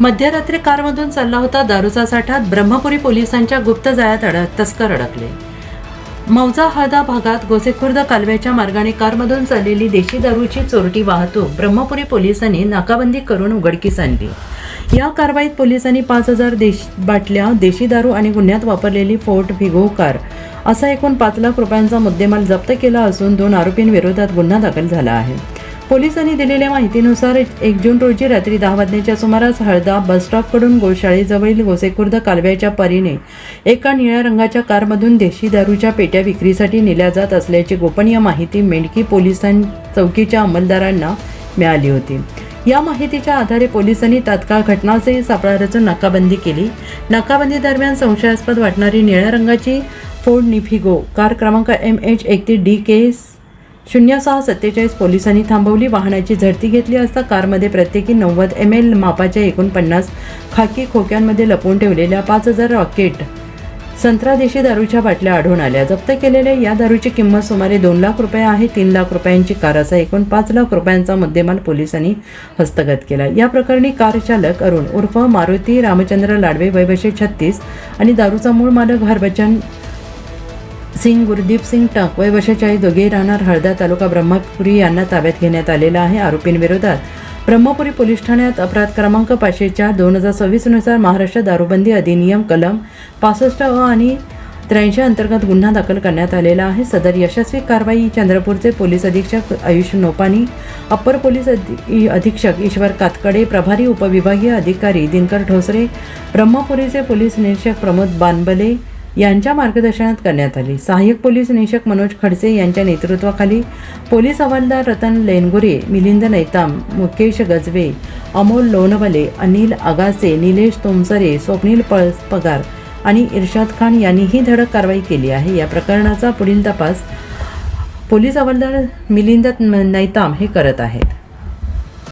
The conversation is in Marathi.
मध्यरात्री कारमधून चालला होता दारूचा साठा, ब्रह्मपुरी पोलिसांच्या गुप्त जाळ्यात तस्कर अडकले. मौजा हळदा भागात गोसेखुर्द कालव्याच्या मार्गाने कारमधून चाललेली देशी दारूची चोरटी वाहतूक ब्रह्मपुरी पोलिसांनी नाकाबंदी करून उघडकीस आणली. या कारवाईत पोलिसांनी 5,000 बाटल्या देशी दारू आणि गुन्ह्यात वापरलेली फोर्ट व्हिगो कार असा एकूण 5 लाख रुपयांचा मुद्देमाल जप्त केला असून 2 आरोपींविरोधात गुन्हा दाखल झाला आहे. पोलिसांनी दिलेल्या माहितीनुसार 1 जून रोजी रात्री 10 वाजण्याच्या सुमारास हळदा बसस्टॉपकडून गोशाळेजवळील गोसेखुर्द कालव्याच्या परीने एका निळ्या रंगाच्या कारमधून देशी दारूच्या पेट्या विक्रीसाठी नेल्या जात असल्याची गोपनीय माहिती मेंढकी पोलिसां चौकीच्या अंमलदारांना मिळाली होती. या माहितीच्या आधारे पोलिसांनी तात्काळ घटनास्थळी सापळा रचून नाकाबंदी केली. नाकाबंदी दरम्यान संशयास्पद वाटणारी निळ्या रंगाची फोर्ड निफिगो कार क्रमांक MH31DK 0647 पोलिसांनी थांबवली. वाहनाची झडती घेतली असता कारमध्ये प्रत्येकी 90 ml मापाच्या एकूण 50 खाकी खोक्यांमध्ये लपवून ठेवलेल्या 5,000 रॉकेट संत्रा देशी दारूच्या बाटल्या आढळून आल्या. जप्त केलेल्या या दारूची किंमत सुमारे 2 लाख रुपये आहे. 3 लाख रुपयांची कार असा एकूण 5 लाख रुपयांचा मुद्देमाल पोलिसांनी हस्तगत केला. या प्रकरणी कार चालक अरुण उर्फ मारुती रामचंद्र लाडवे वय वर्ष 36 आणि दारूचा मूळ मालक हरभजन सिंग गुरदीप सिंग टक वय वर्ष 40 दोघेही राहणार हळदा तालुका ब्रह्मपुरी यांना ताब्यात घेण्यात आलेला आहे. आरोपींविरोधात ब्रह्मपुरी पोलीस ठाण्यात अपराध क्रमांक 504/2026 नुसार महाराष्ट्र दारूबंदी अधिनियम कलम 65 आणि 83 अंतर्गत गुन्हा दाखल करण्यात आलेला आहे. सदर यशस्वी कारवाई चंद्रपूरचे पोलीस अधीक्षक आयुष नोपानी, अप्पर पोलीस अधीक्षक ईश्वर कातकडे, प्रभारी उपविभागीय अधिकारी दिनकर ठोसरे, ब्रह्मपुरीचे पोलीस निरीक्षक प्रमोद बानबले यांच्या मार्गदर्शनात करण्यात आली. सहाय्यक पोलीस निरीक्षक मनोज खडसे यांच्या नेतृत्वाखाली पोलीस हवालदार रतन लेनगुरे, मिलिंद नैताम, मुकेश गजवे, अमोल लोणवले, अनिल आगासे, निलेश तोमसरे, स्वप्नील पगार आणि इर्शाद खान यांनी ही धडक कारवाई केली आहे. या प्रकरणाचा पुढील तपास पोलीस हवालदार मिलिंद नैताम हे करत आहेत.